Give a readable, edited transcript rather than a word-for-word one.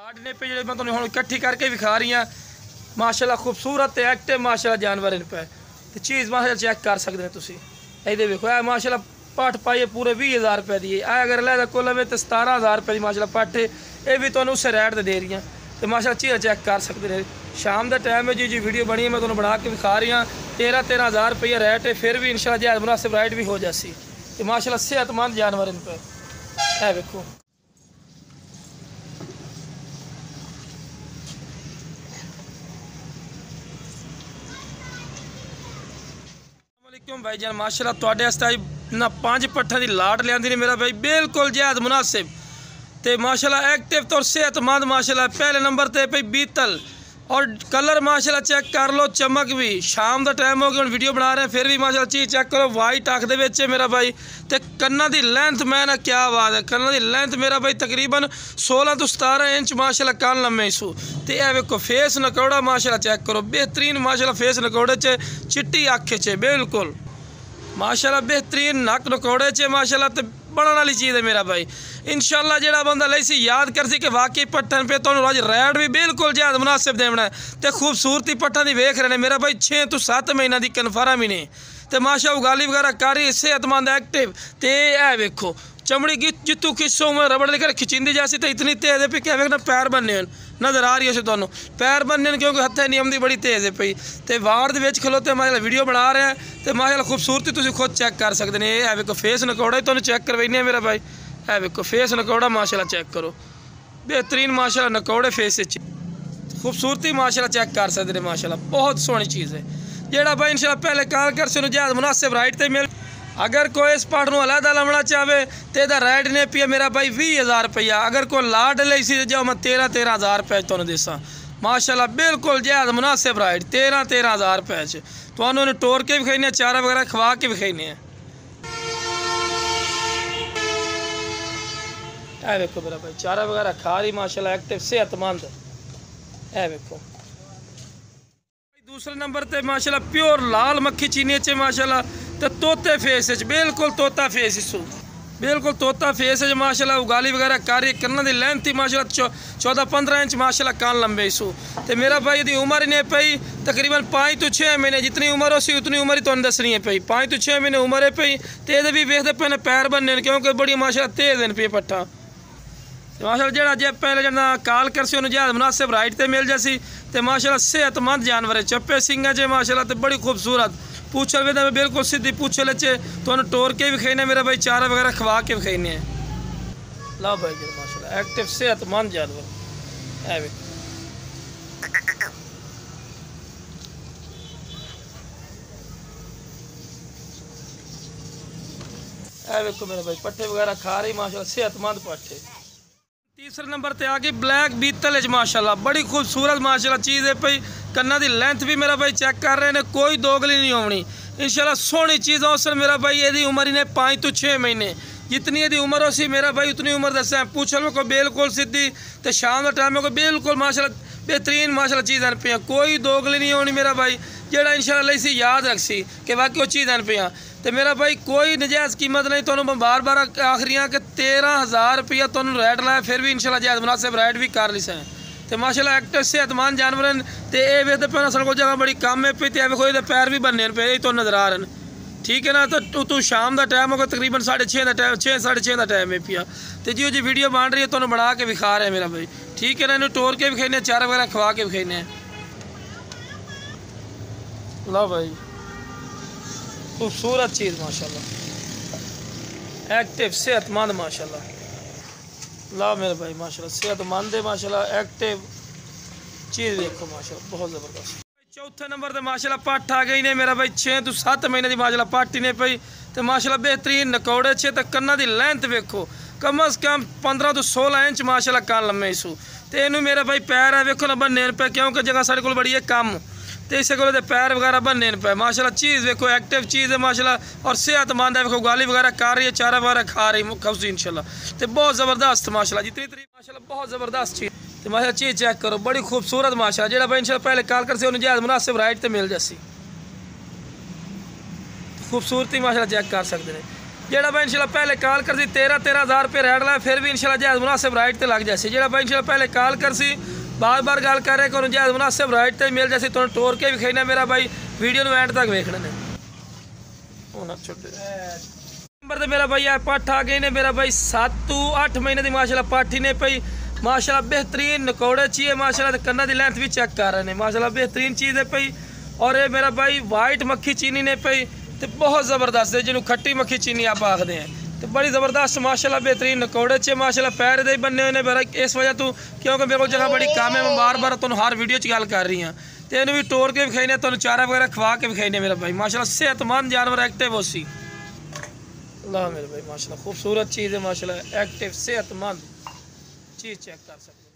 लाड ने पे जो मैं तुहानू इकट्ठी करके विखा रही हाँ माशाल्लाह खूबसूरत एक्टिव माशाल्लाह जानवर इन पे तो चीज़ माशाल्लाह चेक कर सकते हैं तुसी ये देखो है माशाल्लाह पट पाई पूरे 20,000 रुपये दी है अगर लैदा कुल में तो 17,000 रुपये की माशाल्लाह पट है ये भी तुहानू उस रेट दे रही हैं तो माशाल्लाह चीज़ चेक कर सकते हैं। शाम का टाइम है जी वीडियो बनी है मैं तुहानू बना के विखा रही हाँ 13,000 रुपये रेट है फिर भी इंशाल्लाह जायज़ मुनासिब राइट भी हो जासी तो माशाल्लाह सेहतमंद जानवर इन पे है। देखो भाई जान माशाल्लाह तुहाडे वास्ते ना 5 पट्ठा की लाट लियांदी ने मेरा भाई बिल्कुल जायज़ मुनासिब ते माशाल्लाह एक्टिव तो सेहतमंद माशाल्लाह पहले नंबर ते भाई बीतल और कलर माशाल्लाह चेक कर लो चमक भी शाम का टाइम हो गया हम वीडियो बना रहे हैं फिर भी माशाल्लाह चीज़ चेक करो वाइट अख दे विच मेरा भाई ते कन्ना की लेंथ मैं ना क्या बात है कन्ना की लेंथ मेरा भाई तकरीबन 16 तो 17 इंच माशाल्लाह कन लम्मे इसू तो यह वेखो फेस नकौड़ा माशाल्लाह चेक करो बेहतरीन माशाल्लाह फेस नकौड़े च चिट्टी अख च बिल्कुल माशाल्लाह बेहतरीन नक नकौड़े च माशाल्लाह तो बनने वाली चीज़ है मेरा भाई इंशाल्लाह जो बंदा लैसी याद कर सी कि वाकई पट्ठन पे तो अज रेट भी बिल्कुल ज्यादा मुनासिब देना है तो खूबसूरती पट्ठा की वेख रहे हैं मेरा भाई 6 तो 7 महीना की कन्फर्म ही ने तो माशा उगाली वगैरह कारी सेहतमंद एक्टिव तो यह वेखो चमड़ी की जितू खिस्सों में रबड़ लेकर खिंचींदी जैसी तो इतनी तेज है क्या वेखना पैर बनने नज़र आ रही है तुहानू पैर बनने क्योंकि हत्थे नियम की बड़ी तेज़ है पई तो वार्ड के खलोते माशाल्लाह वीडियो बना रहे हैं तो माशाल्लाह खूबसूरती तुम खुद चेक कर सकते हैं। यह वेखो फेस नकौड़ा तुहानू चेक करवाइने मेरा भाई है वेखो फेस नकौड़ा माशाल्लाह चेक करो बेहतरीन माशाल्लाह नकौड़े फेस खूबसूरती माशाल्लाह चेक कर सकते हैं माशाल्लाह बहुत सोहनी चीज़ है जोड़ा भाई इंशाल्लाह पहले कॉल कर सुनो जायज़ मुनासिब राइट ते मिल अगर कोई इस पाठ को अलहदा लवना चाहे तो यदा रेट ने पिया मेरा भाई 20,000 रुपया अगर कोई लाड ली सी जो मैं 13,000 रुपये तुहानू देसा माशाल्लाह बिल्कुल जायज़ मुनासिब राइट 13,000 रुपये तुहानू टोर के विखाने चारा वगैरह खवा के विखाने है वेखो मेरा भाई चारा वगैरह खा रही माशाल्लाह एक्टिव सेहतमंद है वेखो। दूसरे नंबर ते माशाल्लाह प्योर लाल मक्खी चीनी च माशाल्लाह तो तोते फेस बिल्कुल तोता फेस इसू बिल्कुल तोता फेस माशाल्लाह उगाली वगैरह कारी कन्ना की लेंथ ही माशाल्लाह 14-15 इंच माशाल्लाह कान लंबे इसू तो मेरा भाई यदि उम्र ही नहीं पई तकरीबन 5 तो 6 महीने जितनी उम्र हो सी उतनी उम्र ही तुहानू दसनी है पई 5 तो 6 महीने उम्र है पई तो ये भी वेखते पे पैर बनने क्योंकि बड़ी माशाल्लाह तेज हैं पे पट्ठा माशाल्लाह जो जे पहले जना कॉल कर सी उन्होंने ज्यादा मुनासिब राइट ते मिल जासी तो माशाल्लाह सेहतमंद जानवर है चप्पे सिंगा च माशाल्लाह तो बड़ी खूबसूरत पूछल वे बिल्कुल सीधी पूछल च तुहानू टोर के विखाने मेरा भाई चारा वगैरह खवा के विखाने ला भाई जी माशाल्लाह एक्टिव सेहतमंद जानवर है वेखो मेरा भाई पट्ठे वगैरह खा रही माशाल्लाह सेहतमंद पट्ठे। तीसरे नंबर ते आ गई ब्लैक बीतल माशाल्लाह बड़ी खूबसूरत माशाल्लाह चीज़ है भाई कन्ना की लेंथ भी मेरा भाई चेक कर रहे हैं कोई दोगली नहीं होनी इंशाल्लाह सोहनी चीज़ औसर मेरा भाई यदि उम्र ने 5 तो 6 महीने जितनी यदि उम्र हो सी मेरा भाई उतनी उम्र दसा पूछल में को बिल्कुल सीधी तो शाम का टाइम को बिल्कुल माशाल्लाह बेहतरीन माशाल्लाह चीज़ आन पे कोई दोगली नहीं होनी मेरा भाई जेड़ा इंशाल्लाह लई सी याद रख सी कि वाकई वो चीज़ आन पे तो मेरा भाई कोई नजायज़ कीमत नहीं तो मैं बार बार आखिरी कि 13,000 रुपया तो रेट लाया फिर भी इंशाल्लाह जायज़ मुनासिब रेट भी कर ली सैं तो माशाल्लाह एक्टिव सेहतमंद जानवर तो ये वेखते पे असल को जगह बड़ी कम है पे तो वेखो ये पैर भी बनने पे तो नज़र आ रहे हैं ठीक है ना। तो तू शाम का टाइम होगा तकरीबन 6:30 का टाइम 6-6:30 का टाइम है पिया तो जी वीडियो बन रही है तो बना के विखा रहे हैं मेरा भाई ठीक है ना इन्हें टोर के विखाने चारा वगैरह खवा के विखाने लो भाई खूबसूरत चीज़ माशाल्लाह एक्टिव सेहतमंद माशाल्लाह ला मेरे भाई माशाल्लाह सेहतमंद है माशाल्लाह एक्टिव चीज़ देखो माशाल्लाह बहुत ज़बरदस्त। चौथे नंबर पर माशाल्लाह पट्ठ आ गई ने मेरा भाई 6 तो 7 महीने की माशाल्लाह पट्ठ ही ने पई तो माशाल्लाह बेहतरीन नकौड़े छे तो कन्ना की लेंथ वेखो कम अज़ कम 15 तो 16 इंच माशाल्लाह कान लम्मे इसू तो इनू मेरा भाई पैर है वेखो ना बनने पे क्योंकि जगह साढ़े को बड़ी है कम तो इस को पैर वगैरह बनने पे माशाल्लाह चीज़ देखो एक्टिव चीज़ है माशाल्लाह और सेहतमंद है देखो गाली वगैरह खा रही है चारा वगैरह खा रही है इंशाल्लाह तो बहुत ज़बरदस्त माशाल्लाह जितनी तरीक माशाल्लाह बहुत ज़बरदस्त चीज़ तो माशाल्लाह चीज़ चेक करो बड़ी खूबसूरत माशाल्लाह जो भाई इंशाल्लाह पहले कॉल कर से उन्हें जायज़ मुनासिब राइट तो मिल जासी खूबसूरती माशाल्लाह चेक कर सकते हैं जेड़ा भाई इंशाल्लाह पहले कॉल कर सी 13,000 रुपये रेट लाया, फिर भी इंशाल्लाह जायज़ मुनासिब राइट ते लग जाए। जेड़ा भाई इंशाल्लाह पहले कॉल कर सी बार बार गल कर रहे को जायज़ मुनासिब राइट ते मिल जाए। तुम टोर के भी खाना मेरा भाई, वीडियो में एंड तक वेखना ने। नंबर मेरा भाई है पट्ठ आ गई ने मेरा भाई 7 to 8 महीने की माशाल्लाह पाठी ने पई, माशाल्लाह बेहतरीन नकौड़े चाहिए माशाल्लाह, कन्ना की लेंथ भी चेक कर रहे हैं माशाल्लाह बेहतरीन चीज़ है पई। और ये मेरा भाई वाइट मक्खी चीनी ने पई तो बहुत ज़बरदस्त है, जिन्होंने खट्टी मक्खी चीनी आप आखते हैं, तो बड़ी ज़बरदस्त माशाल्लाह बेहतरीन नकौड़े चे माशाल्लाह पैर दे बने हुए मेरा इस वजह तो क्योंकि मेरे को जगह बड़ी कम है, मैं बार बार तुम हर वीडियो गल कर रही हाँ। तो इन्हें भी टोर के विखाई ने, तुम चारा वगैरह खवा के विखाई ने मेरा भाई माशाल्लाह सेहतमंद जानवर एक्टिव हो सी। अल्लाह मेरे भाई माशाल्लाह खूबसूरत चीज़ है माशाल्लाह, एक्टिव सेहतमंद चीज़ चेक कर सकते।